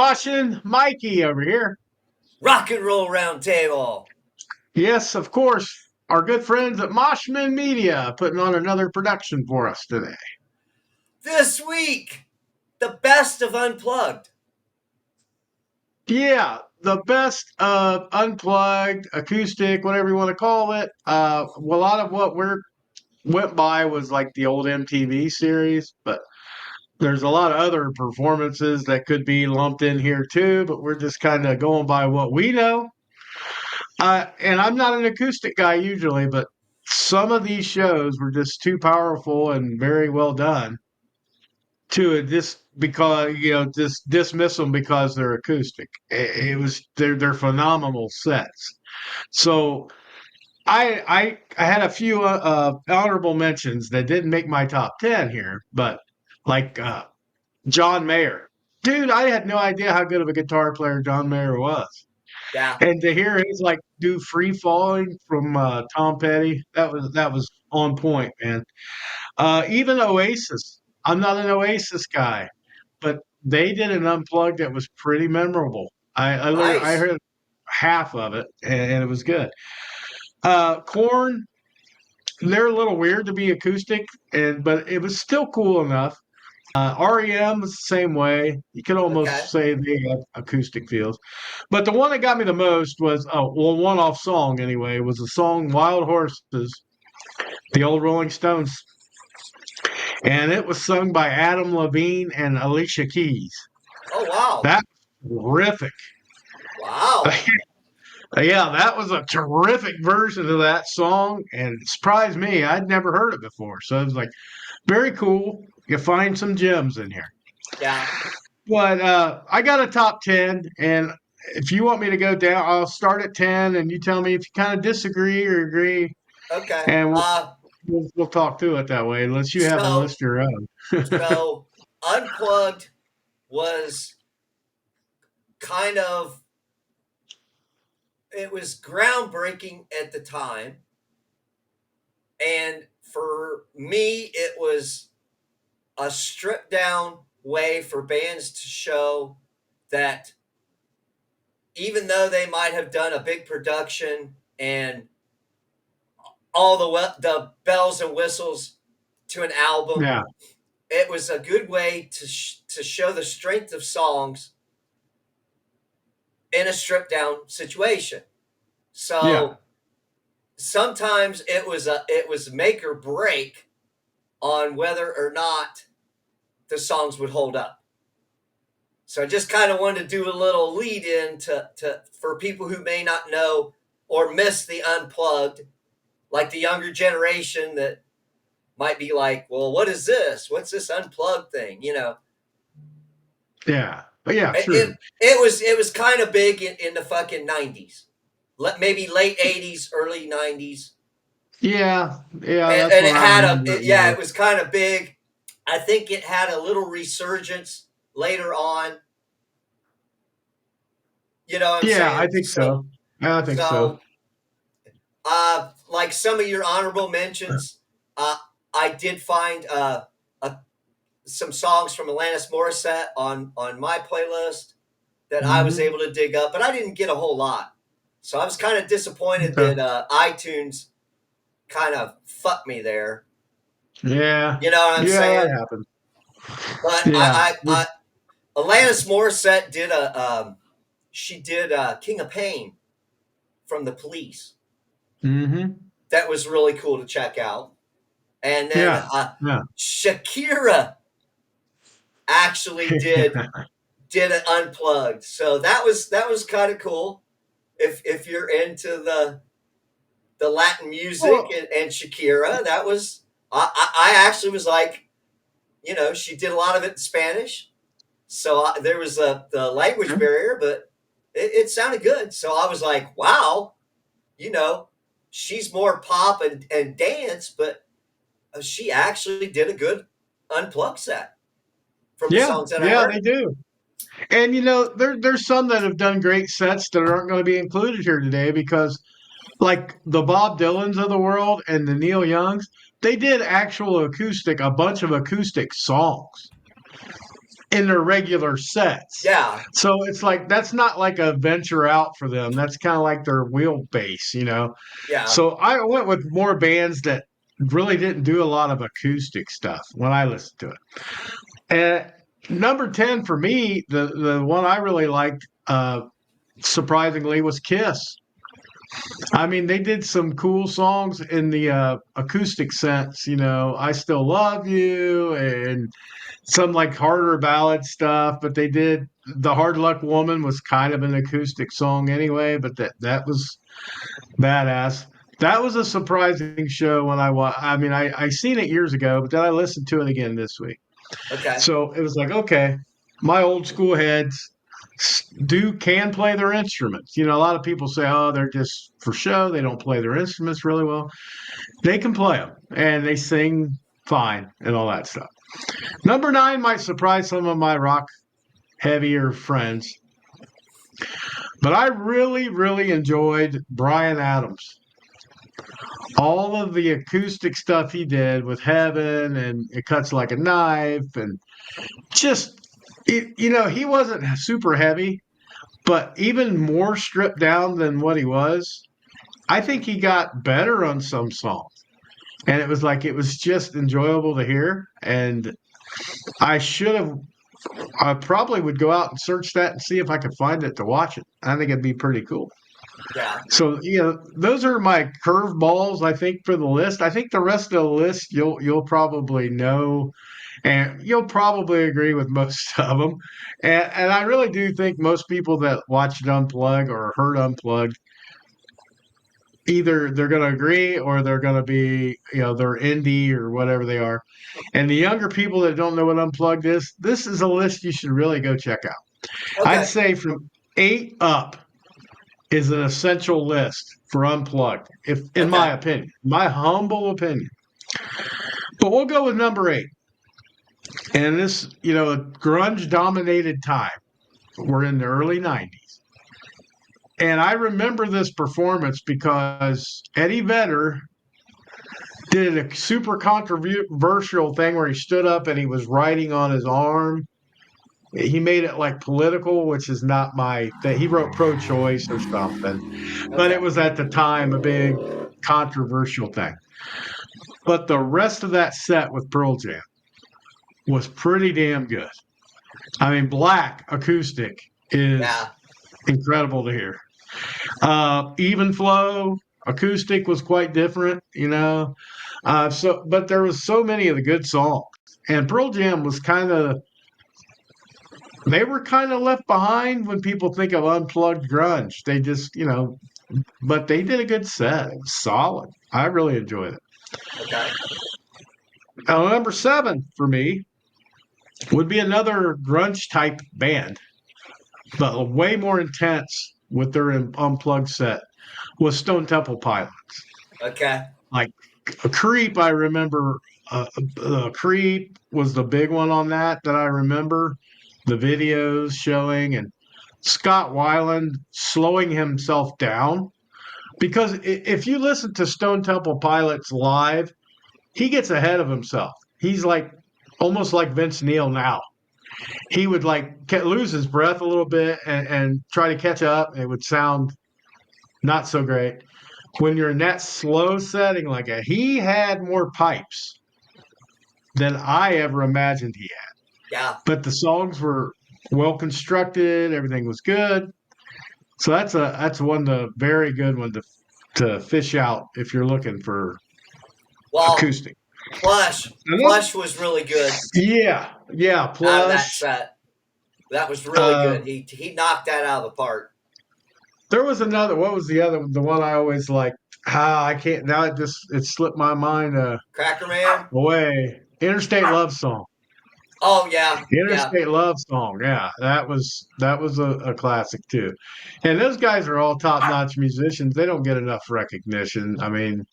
Caution, Mikey over here. Rock and roll roundtable. Yes, of course, our good friends at Moshman Media putting on another production for us today. This week, the best of Unplugged. Yeah, the best of unplugged, acoustic, whatever you want to call it. A lot of what we went by was like the old MTV series, but there's a lot of other performances that could be lumped in here too. But we're just kind of going by what we know. And I'm not an acoustic guy usually, but some of these shows were just too powerful and very well done to just because just dismiss them because they're acoustic. They're phenomenal sets. So I had a few honorable mentions that didn't make my top 10 here, but like John Mayer. Dude, I had no idea how good of a guitar player John Mayer was. Yeah, And to hear his like do free falling from Tom Petty, that was on point, man. Even Oasis. I'm not an Oasis guy, but they did an unplugged that was pretty memorable. I nice. heard half of it and it was good. Corn, they're a little weird to be acoustic, but it was still cool enough. REM was the same way. You could Okay. almost say they have acoustic feels. But the one that got me the most was, one-off song anyway, was the song Wild Horses, the old Rolling Stones. And it was sung by Adam Levine and Alicia Keys. Oh, wow. That was terrific. Wow. Yeah, that was a terrific version of that song, and it surprised me. I'd never heard it before. So it was like, very cool. You find some gems in here. Yeah. But I got a top 10, and if you want me to go down, I'll start at 10, and you tell me if you kind of disagree or agree, Okay. and we'll talk through it that way, unless you have a So, list of your own. so Unplugged was kind of, it was groundbreaking at the time. And for me, it was a stripped down way for bands to show that even though they might have done a big production and all the bells and whistles to an album, Yeah, it was a good way to show the strength of songs in a stripped down situation. yeah, So sometimes it was make or break on whether or not the songs would hold up. So I just kind of wanted to do a little lead in to for people who may not know or miss the unplugged, like the younger generation that might be like, well, what is this? What's this unplugged thing? yeah. But yeah, It it, true. it was kind of big in the fucking 90s, maybe late 80s, early 90s, Yeah, yeah, and, that's and when it I had remember it yeah, more. it was kind of big. I think it had a little resurgence later on. You know what I'm Yeah, I saying? think so. I think so. So like some of your honorable mentions, uh, I did find uh, some songs from Alanis Morissette on my playlist that I was Hmm. able to dig up, but I didn't get a whole lot. So I was kind of disappointed Okay. that iTunes kind of fucked me there. Yeah, You know what I'm yeah, that saying? happened. But Yeah. Alanis Morissette did she did King of Pain from the Police. Hmm. That was really cool to check out. And then Yeah. Yeah. Shakira actually did it unplugged, so that was kind of cool. If you're into the Latin music Well, and Shakira, that was I actually was like, she did a lot of it in Spanish, so there was the language okay. barrier, but it sounded good. So I was like, wow, you know, she's more pop and dance, but she actually did a good unplugged set from the Yeah, songs that I yeah, heard. they do. And there's some that have done great sets that aren't going to be included here today because like the Bob Dylans of the world and the Neil Youngs, they did actual acoustic, a bunch of acoustic songs. in their regular sets. Yeah. So it's like that's not like a venture out for them. That's kind of like their wheelbase, you know. Yeah. So I went with more bands that really didn't do a lot of acoustic stuff when I listened to it. And number 10 for me, the one I really liked, surprisingly, was Kiss. I mean, they did some cool songs in the acoustic sense, you know, I Still Love You and some like harder ballad stuff, but they did The Hard Luck Woman was kind of an acoustic song anyway, but that was badass. That was a surprising show when I mean, I seen it years ago, but then I listened to it again this week. Okay. So it was like, okay, my old school heads can play their instruments. You know, a lot of people say, oh, they're just for show. They don't play their instruments really well. They can play them and they sing fine and all that stuff. Number 9 might surprise some of my rock heavier friends, but I really, really enjoyed Brian Adams. All of the acoustic stuff he did with Heaven and It Cuts Like a Knife and just you know, he wasn't super heavy, but even more stripped down than what he was. I think he got better on some songs. And it was like it was just enjoyable to hear. And I should have I probably would go out and search that and see if I could find it to watch it. I think it'd be pretty cool. Yeah. So, you know, those are my curveballs, I think, for the list. I think the rest of the list you'll probably know and you'll probably agree with most of them. And I really do think most people that watched Unplugged or heard Unplugged, either they're going to agree or they're going to be, you know, they're indie or whatever they are. And the younger people that don't know what Unplugged is, this is a list you should really go check out. I'd Okay. say from 8 up is an essential list for Unplugged, if in Okay. my opinion, my humble opinion. But we'll go with number 8. And this, you know, a grunge dominated time. We're in the early 90s. And I remember this performance because Eddie Vedder did a super controversial thing where he stood up and he was writing on his arm. He made it like political, which is not my that he wrote pro-choice or something. But it Okay. was at the time a big controversial thing. But the rest of that set with Pearl Jam was pretty damn good. I mean, Black acoustic is Yeah. incredible to hear. Even flow acoustic was quite different, you know. But there was so many of the good songs, and Pearl Jam was kind of they were kind of left behind when people think of unplugged grunge. They just, you know, but they did a good set. It was solid. I really enjoyed it. Okay. Now, number 7 for me would be another grunge type band, but way more intense with their unplugged set was Stone Temple Pilots. Okay. Like a Creep, I remember. Creep was the big one on that I remember. The videos showing and Scott Weiland slowing himself down because if you listen to Stone Temple Pilots live, he gets ahead of himself. He's like almost like Vince Neil now. He would like lose his breath a little bit and try to catch up. It would sound not so great when you're in that slow setting like that. He had more pipes than I ever imagined he had. Yeah. But the songs were well constructed, everything was good. So that's one the very good one to fish out if you're looking for Well, acoustic. Plush was really good Yeah. out of that Plush. set. That was really Uh, good. He knocked that out of the park. there was another. What was the other? The one I always like. I can't now. It slipped my mind Cracker Man. away. Interstate Love Song. Oh yeah. Yeah. Interstate Love Song. Yeah, that was a classic too. And those guys are all top notch musicians. They don't get enough recognition. I mean,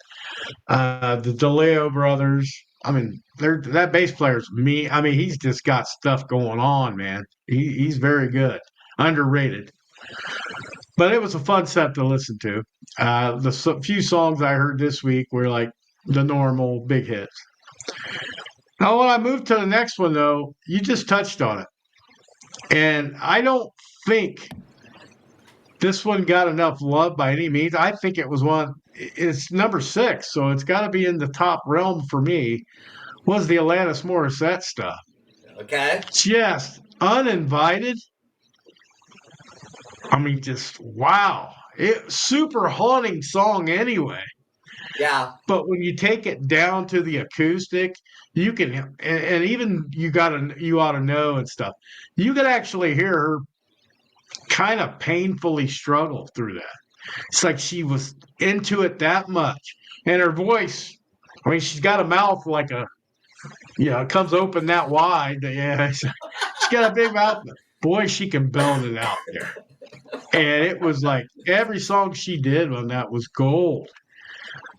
the DeLeo brothers. I mean, they're that bass player's me. I mean, he's just got stuff going on, man. He's very good, underrated. But it was a fun set to listen to. Few songs I heard this week were like the normal big hits. Now, when I moved to the next one, though, you just touched on it. And I don't think this one got enough love by any means. I think it was one. It's number 6, so it's got to be in the top realm for me. Was the Alanis Morissette stuff? Okay. Just uninvited. I mean, just wow. It super haunting song anyway. Yeah. But when you take it down to the acoustic, you can, and even you ought to know and stuff. You could actually hear her kind of painfully struggle through that. It's like she was into it that much, and her voice. I mean, she's got a mouth like a, it comes open that wide. Yeah, she's got a big mouth. Boy, she can belt it out there. And it was like every song she did on that was gold.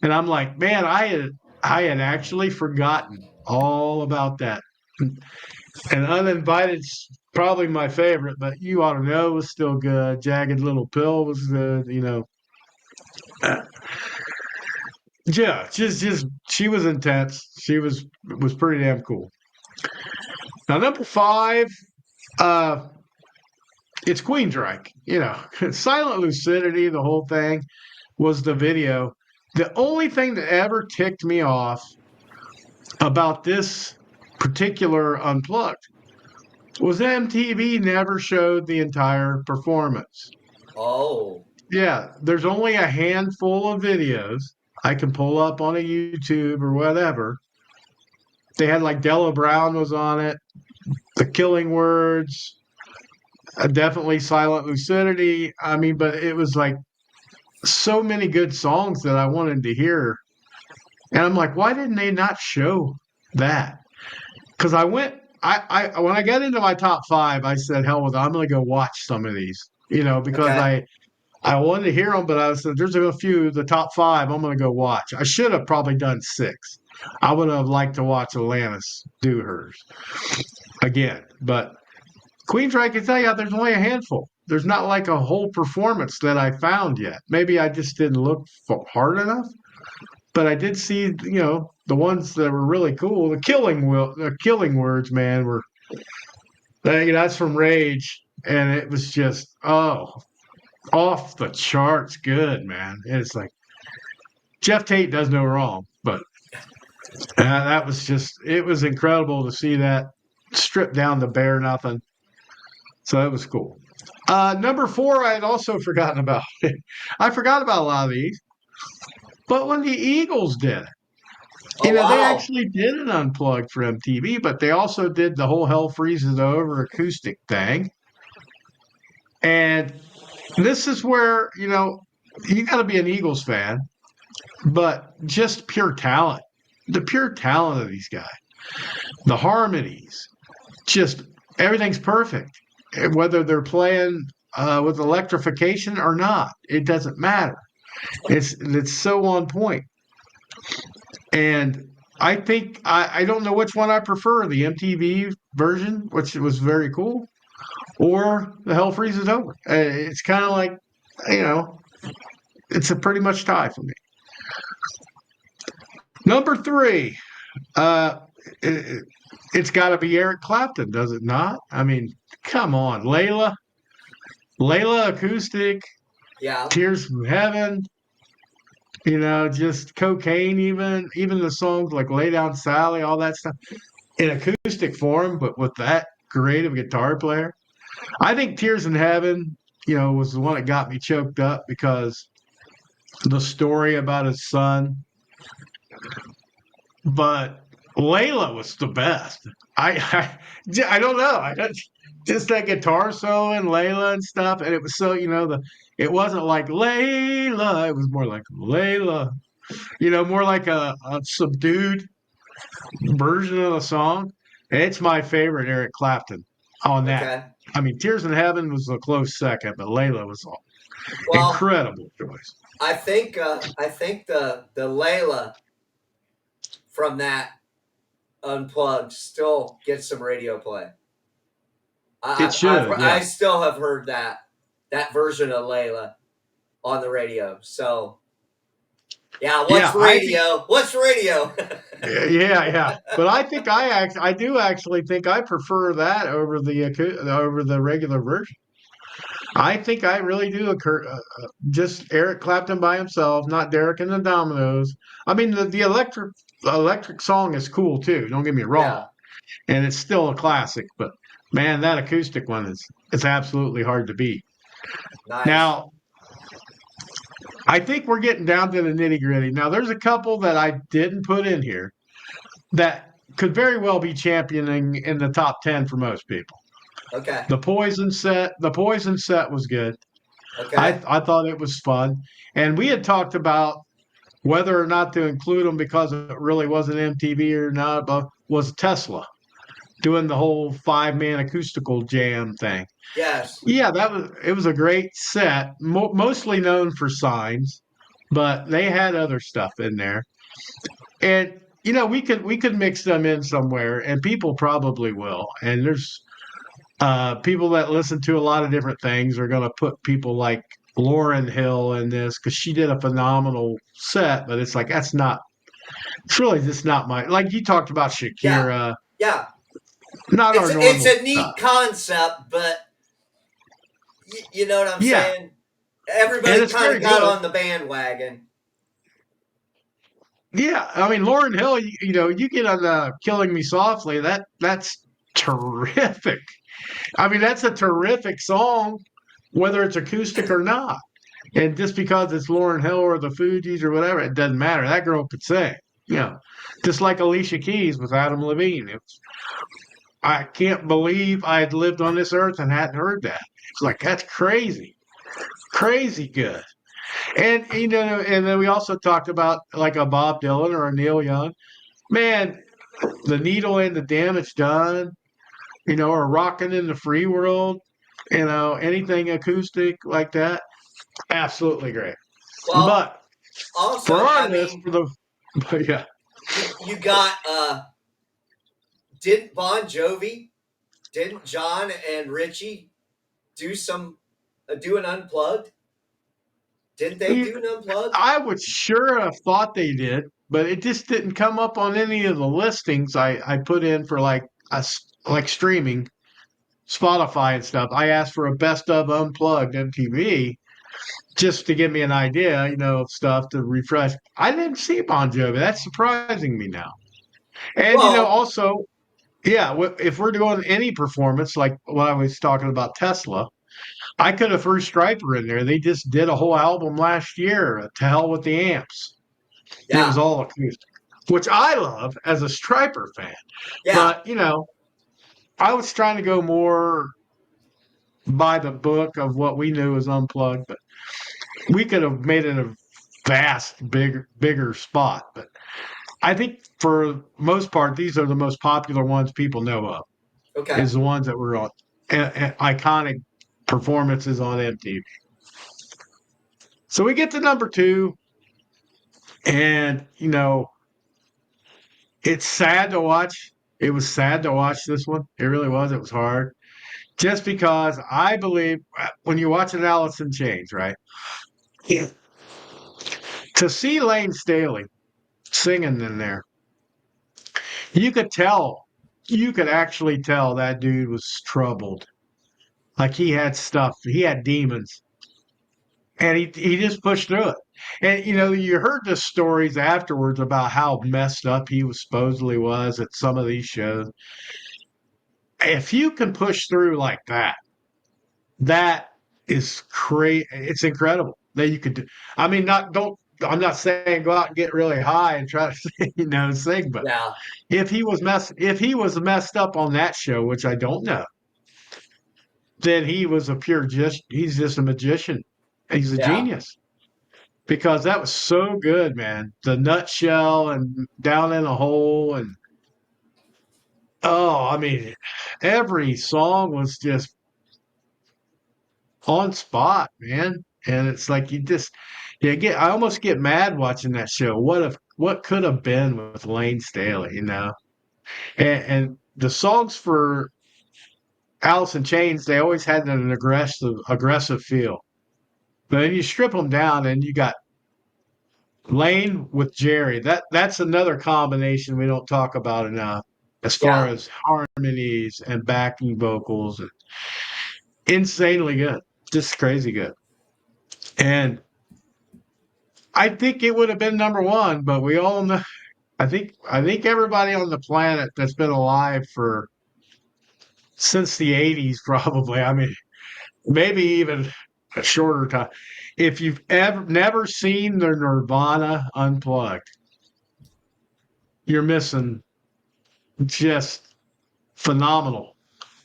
And I'm like, man, I had actually forgotten all about that. And Uninvited's probably my favorite, but You Ought to Know was still good. Jagged Little Pill was good. Uh, yeah, just she was intense. She was pretty damn cool. Now number 5, uh, it's Queensryche. Silent Lucidity, the whole thing was the video. The only thing that ever ticked me off about this particular Unplugged was MTV never showed the entire performance. Oh. Yeah, there's only a handful of videos I can pull up on a YouTube or whatever. They had like Della Brown was on it, The Killing Words, definitely Silent Lucidity. I mean, but it was like so many good songs that I wanted to hear. And I'm like, why didn't they not show that? Because I when I got into my top 5, I said, hell with it, I'm going to go watch some of these, because Okay. I wanted to hear them, but I said, there's a few, the top 5, I'm going to go watch. I should have probably done 6. I would have liked to watch Alanis do hers again. But Queensryche, I can tell you, there's only a handful. There's not like a whole performance that I found yet. Maybe I just didn't look hard enough, but I did see, the ones that were really cool. The Killing Words, man, were that's from Rage, and it was just off the charts good, man. And it's like Jeff Tate does no wrong, but that was it was incredible to see that stripped down to bare nothing. So that was cool. Number 4, I had also forgotten about. I forgot about a lot of these, but when the Eagles did it, Oh they wow. actually did an unplugged for MTV, but they also did the whole Hell Freezes Over acoustic thing. And this is where, you got to be an Eagles fan, but just pure talent. The pure talent of these guys, the harmonies, just everything's perfect. Whether they're playing with electrification or not, it doesn't matter. It's so on point. And I think I don't know which one I prefer, the MTV version, which was very cool, or the Hell Freezes Over. It's kind of like, you know, it's a pretty much tie for me. Number 3, uh, it, it's got to be Eric Clapton, does it not? I mean, come on, Layla acoustic, Yeah. Tears from Heaven, just Cocaine, even the songs like Lay Down Sally, all that stuff in acoustic form, but with that great of a guitar player. I think Tears in Heaven, was the one that got me choked up because the story about his son. But Layla was the best. I don't know. Just that guitar solo and Layla and stuff, and it was so it wasn't like Layla. It was more like Layla. More like a subdued version of the song. It's my favorite Eric Clapton on that. Okay. I mean, Tears in Heaven was a close second, but Layla was an Well, incredible choice. I think the Layla from that unplugged still gets some radio play. It I should, still have heard that version of Layla on the radio. So Yeah, Yeah, what's I think radio? What's radio? yeah. But I think I do actually think I prefer that over over the regular version. I think I really do occur just Eric Clapton by himself, not Derek and the Dominoes. I mean the electric song is cool too. Don't get me wrong, Yeah, and it's still a classic. But man, that acoustic one is it's absolutely hard to beat. nice. Now I think we're getting down to the nitty gritty. Now there's a couple that I didn't put in here that could very well be championing in the top 10 for most people. Okay, The Poison set was good. okay. I thought it was fun. And we had talked about whether or not to include them because it really wasn't MTV or not, but was Tesla doing the whole 5 man acoustical jam thing. Yes. Yeah, it was a great set, mostly known for Signs, but they had other stuff in there. And we could mix them in somewhere, and people probably will. And there's people that listen to a lot of different things are going to put people like Lauren Hill in this because she did a phenomenal set, but it's like it's really just not my like you talked about Yeah, Shakira, yeah. not our It's normal a stuff. neat concept, but you know what I'm Yeah, saying? and Everybody it's kind very of got good. on the bandwagon. Yeah, I mean Lauren Hill, you get on the Killing Me Softly, that's terrific. I mean that's a terrific song, whether it's acoustic or not. And just because it's Lauren Hill or the Fugees or whatever, it doesn't matter. That girl could sing. You know, just like Alicia Keys with Adam Levine. I can't believe I had lived on this earth and hadn't heard that. It's like that's crazy, crazy good. And and then we also talked about like a Bob Dylan or a Neil Young. Man, the Needle and the Damage Done. Or Rockin' in the Free World. Anything acoustic like that. Absolutely great. Well, But for also, our I list, mean, for the but yeah, you got didn't Bon Jovi, didn't John and Richie do an unplugged? Didn't they You- do an unplugged? I would sure have thought they did, but it just didn't come up on any of the listings I put in for like like streaming Spotify and stuff. I asked for a best of unplugged MTV just to give me an idea, of stuff to refresh. I didn't see Bon Jovi. That's surprising me now. And Well, also, yeah, if we're doing any performance like what I was talking about Tesla, I could have threw Striper in there. They just did a whole album last year. To hell with the amps. It yeah, was all acoustic, which I love as a Striper fan. yeah, But I was trying to go more by the book of what we knew as unplugged. But we could have made it a vast, bigger spot. But I think for most part, these are the most popular ones people know of. okay. Is the ones that were on iconic performances on MTV. So we get to number two, and it's sad to watch. It was sad to watch this one. It really was. It was hard. Just because I believe when you watch an Alice in Chains, right? Yeah. To see Lane Staley singing in there, you could tell, you could actually tell that dude was troubled. Like he had stuff, he had demons, and he just pushed through it. And you heard the stories afterwards about how messed up he was supposedly was at some of these shows. If you can push through like that, that is crazy. It's incredible that you could do. I mean, not don't. I'm not saying go out and get really high and try to sing, but Yeah, if he was messed up on that show, which I don't know, then he was a pure just. He's just a magician. He's a yeah, genius because that was so good, man. The nutshell and down in a hole and oh, I mean, every song was just on spot, man. And it's like I almost get mad watching that show. What could have been with Lane Staley? And the songs for Alice in Chains, they always had an aggressive feel. But then you strip them down and you got Lane with Jerry. That's another combination we don't talk about enough as far Yeah. as harmonies and backing vocals. Insanely good. Just crazy good. And I think it would have been number one, but we all know I think everybody on the planet that's been alive for since the 80s probably. I mean, maybe even a shorter time. If you've ever never seen the Nirvana Unplugged, you're missing just phenomenal.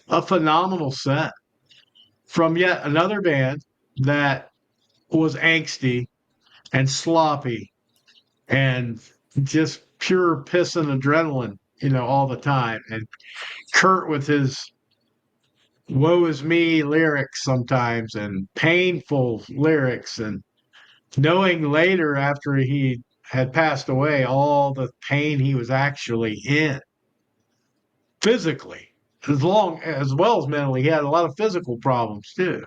A phenomenal set from yet another band that was angsty and sloppy and just pure piss and adrenaline, all the time. And Kurt with his woe is me lyrics sometimes and painful lyrics, and knowing later after he had passed away all the pain he was actually in physically as well as mentally. He had a lot of physical problems too.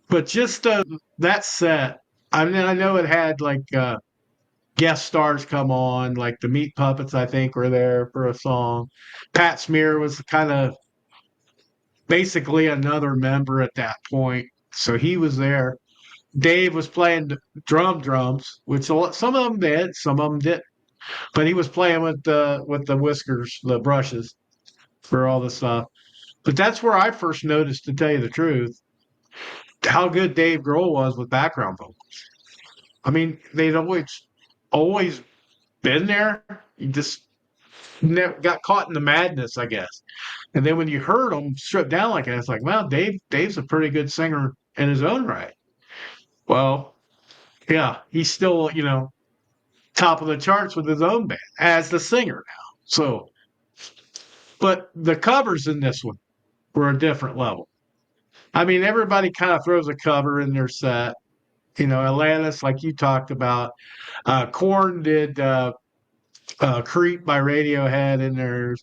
But just that set, I mean, I know it had like guest stars come on, like the Meat Puppets, I think, were there for a song. Pat Smear was kind of basically another member at that point, so he was there. Dave was playing drums, which some of them did, some of them didn't. But he was playing with the whiskers, the brushes for all the stuff. But that's where I first noticed, to tell you the truth, how good Dave Grohl was with background vocals. I mean, they'd always been there. You just got caught in the madness, I guess. And then when you heard them stripped down like that, it's like, wow, Dave's a pretty good singer in his own right. Well, yeah, he's still, top of the charts with his own band as the singer now. So, but the covers in this one were a different level. I mean, everybody kind of throws a cover in their set. Atlantis, like you talked about. Korn did Creep by Radiohead in theirs.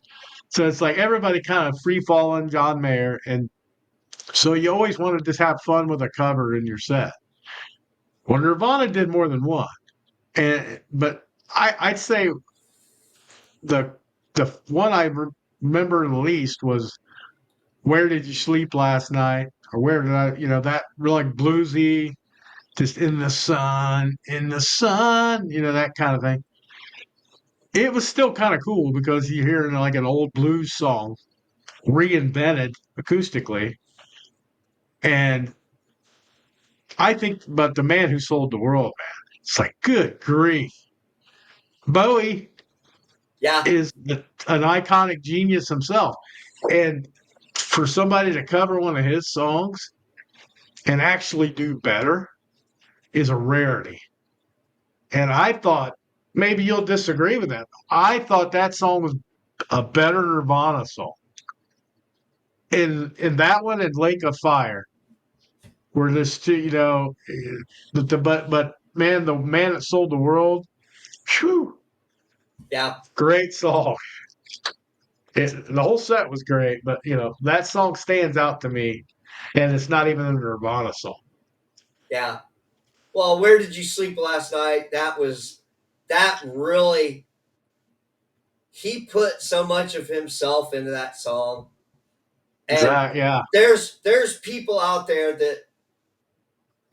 So it's like everybody kind of free falling John Mayer. And so you always want to just have fun with a cover in your set. Well, Nirvana did more than one. But I'd say the the one I remember the least was "Where Did You Sleep Last Night?" or "Where Did I?" That real like bluesy, just in the sun, that kind of thing. It was still kind of cool because you're hearing like an old blues song reinvented acoustically, and I think, but the man who sold the world, man, it's like good grief. Bowie Yeah. is an iconic genius himself, and for somebody to cover one of his songs and actually do better is a rarity. And I thought, maybe you'll disagree with that. I thought that song was a better Nirvana song. In that one and Lake of Fire, where this two, but man, the man that sold the world, whew, Yeah. great song. The whole set was great, but that song stands out to me, and it's not even a Nirvana song. Yeah. Well, Where Did You Sleep Last Night? That really, he put so much of himself into that song. And Exactly. Yeah. there's people out there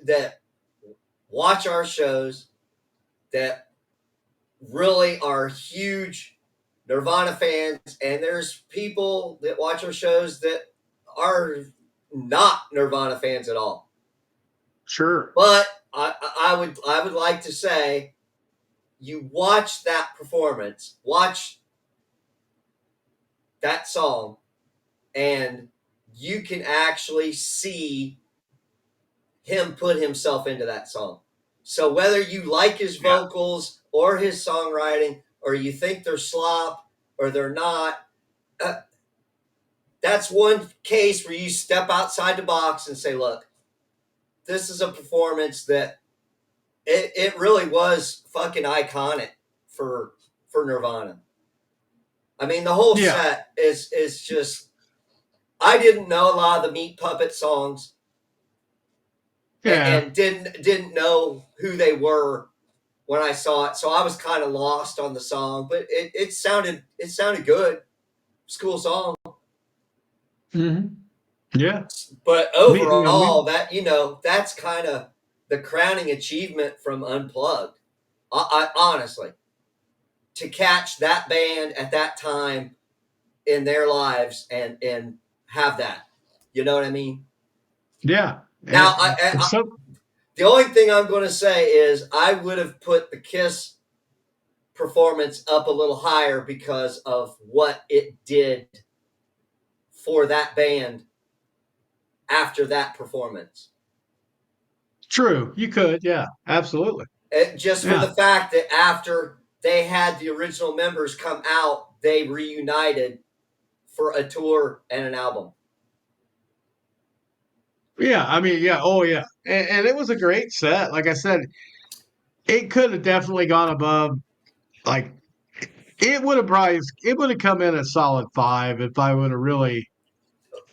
that watch our shows that really are huge Nirvana fans, and there's people that watch our shows that are not Nirvana fans at all. Sure. But I would like to say, you watch that performance, watch that song, and you can actually see him put himself into that song. So whether you like his Yeah. vocals or his songwriting, or you think they're slop or they're not, uh, that's one case where you step outside the box and say, look, this is a performance that it really was fucking iconic for Nirvana. I mean, the whole Yeah. set is just. I didn't know a lot of the Meat Puppet songs, Yeah. and didn't know who they were when I saw it, so I was kind of lost on the song, but it sounded good. It's a cool song. Mm-hmm. Yeah. But We overall, that's kind of the crowning achievement from Unplugged. I honestly, to catch that band at that time in their lives and have that, you know what I mean? yeah. Now, So the only thing I'm going to say is I would have put the Kiss performance up a little higher because of what it did for that band after that performance. true. You could. Yeah. Absolutely. Just for Yeah. the fact that after they had the original members come out, they reunited for a tour and an album. Yeah. I mean, yeah. Oh, yeah. And it was a great set. Like I said, it could have definitely gone above. Like it would have come in a solid 5 if I would have really.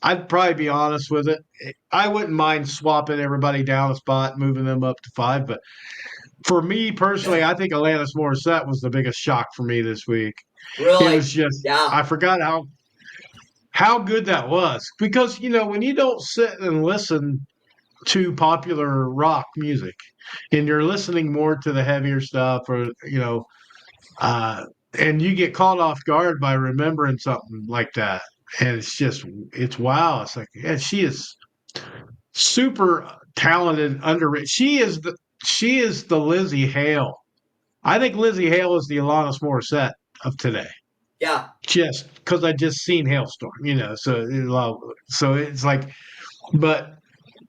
I'd probably be honest with it. I wouldn't mind swapping everybody down a spot, moving them up to 5. But for me personally, I think Alanis Morissette was the biggest shock for me this week. It Really? was just Yeah, I forgot how good that was because when you don't sit and listen to popular rock music and you're listening more to the heavier stuff or uh, and you get caught off guard by remembering something like that. And it's wow. It's like, yeah, she is super talented, underrated. She is the Lizzie Hale. I think Lizzie Hale is the Alanis Morissette of today. yeah, Just because I just seen Hailstorm. So it's like, but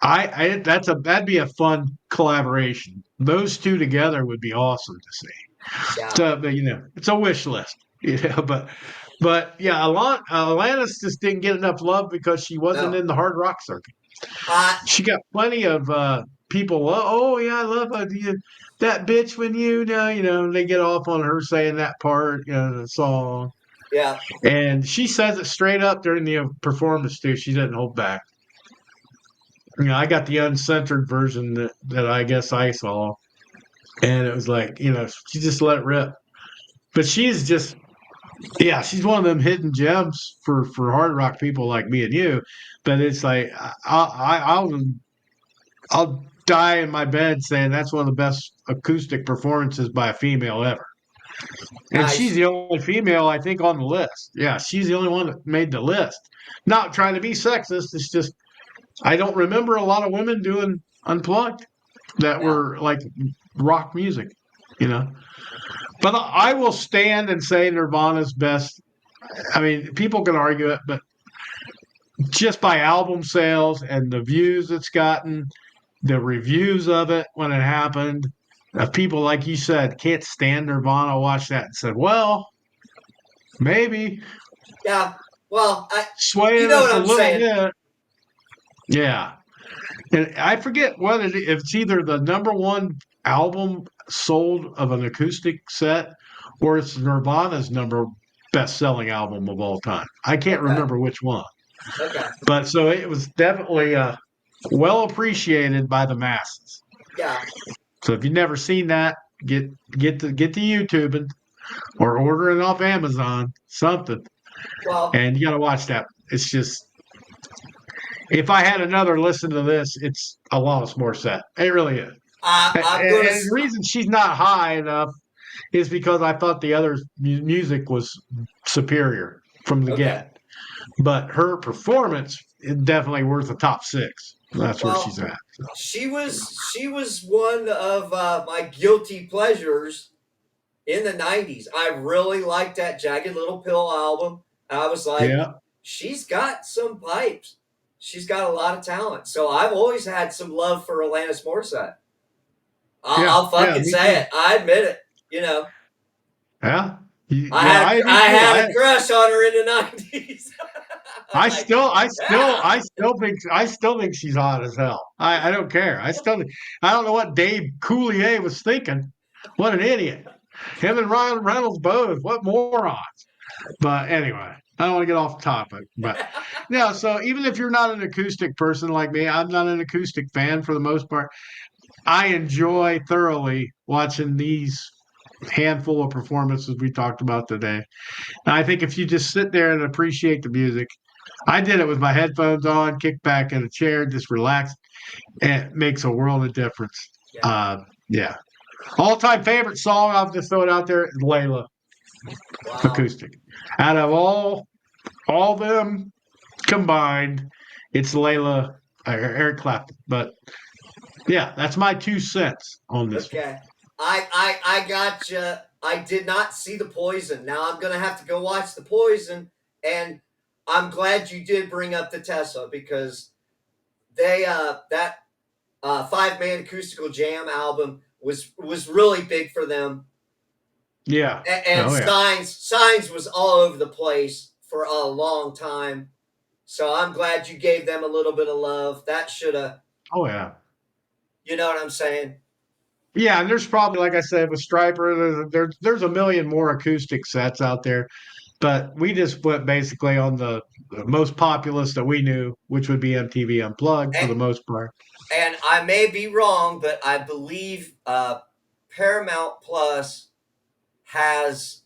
that'd be a fun collaboration. Those two together would be awesome to see. yeah. So, but, it's a wish list. But yeah, Alanis just didn't get enough love because she wasn't No. in the hard rock circuit. I She got plenty of people. Oh yeah, I love that bitch when they get off on her saying that part, the song, Yeah. and she says it straight up during the performance too. She doesn't hold back. I got the uncensored version that I guess I saw, and it was like she just let it rip. But she's just yeah, she's one of them hidden gems for hard rock people like me and you. But it's like I'll die in my bed saying that's one of the best acoustic performances by a female ever. And she's Nice. the only female I think on the list. Yeah, she's the only one that made the list. Not trying to be sexist. It's just I don't remember a lot of women doing unplugged that Yeah. were like rock music, you know. But I will stand and say Nirvana's best. I mean, people can argue it, but just by album sales and the views it's gotten, the reviews of it when it happened, people like you said can't stand Nirvana, watch that and said, well, maybe Yeah. Well, you swaying know us what a I'm little saying. bit. Yeah. And I forget whether if it's either the number one album sold of an acoustic set or it's Nirvana's number best selling album of all time. I can't Okay. remember which one. Okay. But so it was definitely well appreciated by the masses. Yeah. So if you've never seen that, get to YouTube or order it off Amazon, something, Well, and you got to watch that. It's just if I had another listen to this, it's a lot more set. It really is. And, I'm gonna. and the reason she's not high enough is because I thought the other music was superior from the Okay. get. But her performance is definitely worth a top 6. That's where she's Well, at. So. she was one of my guilty pleasures in the '90s. I really liked that Jagged Little Pill album. I was like, Yeah, she's got some pipes. She's got a lot of talent. So I've always had some love for Alanis Morissette. I'll yeah, yeah. fucking Me say too. it. I admit it. You know, Yeah, I yeah. had I a, do I too. had I a crush on her in the '90s. I was I like, still, I still, yeah, I still think she's hot as hell. I don't care. I don't know what Dave Coulier was thinking. What an idiot! Him and Ryan Reynolds both. What morons! But anyway, I don't want to get off topic. But no, so even if you're not an acoustic person like me, I'm not an acoustic fan for the most part. I enjoy thoroughly watching these handful of performances we talked about today. And I think if you just sit there and appreciate the music, I did it with my headphones on, kick back in a chair, just relax, and it makes a world of difference. Yeah. Uh, yeah. All time favorite song, I'll just throw it out there, is Layla Wow. acoustic. Out of all them combined, it's Layla Eric Clapton. But yeah, that's my 2 cents on this one. Okay. I got you. I did not see the Poison. Now I'm gonna have to go watch the Poison, and I'm glad you did bring up the Tesla because they that 5-man acoustical jam album was really big for them. Yeah. And Oh yeah. Signs was all over the place for a long time. So I'm glad you gave them a little bit of love. That should have, Oh yeah. you know what I'm saying? Yeah, and there's probably, like I said, with Striper, there's a million more acoustic sets out there, but we just went basically on the most populous that we knew, which would be MTV Unplugged for And, the most part. and I may be wrong, but I believe Paramount Plus has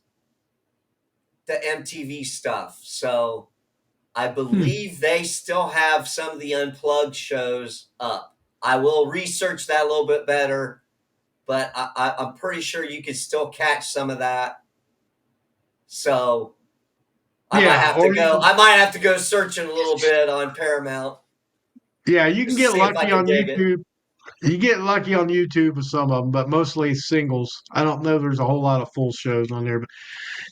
the MTV stuff. So I Hmm. believe they still have some of the unplugged shows up. I will research that a little bit better, but I'm pretty sure you can still catch some of that. So I might Yeah, have to or you go. can, I might have to go searching a little bit on Paramount yeah, you can just to get see if I lucky can on dig it. YouTube. You get lucky on YouTube with some of them, but mostly singles. I don't know. There's a whole lot of full shows on there, but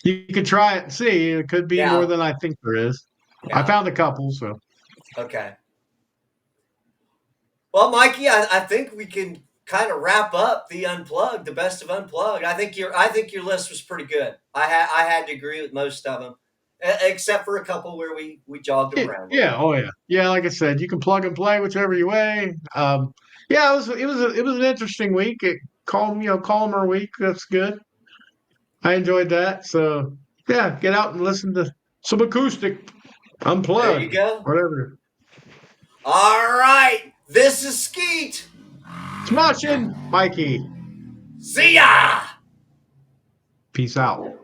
you can try it and see. It could be more Yeah, than I think there is. I yeah. found a couple, so Okay. Well, Mikey, I think we can kind of wrap up the unplugged, the best of unplugged. I think your list was pretty good. I had to agree with most of them, except for a couple where we jogged them yeah, around a little yeah, bit. oh yeah, yeah. Like I said, you can plug and play whichever you way. Yeah, it was an interesting week. Calmer week. That's good. I enjoyed that. So yeah, get out and listen to some acoustic, There you unplugged, go. whatever. All right, this is Skeet. Smashing, Mikey. See ya. Peace out.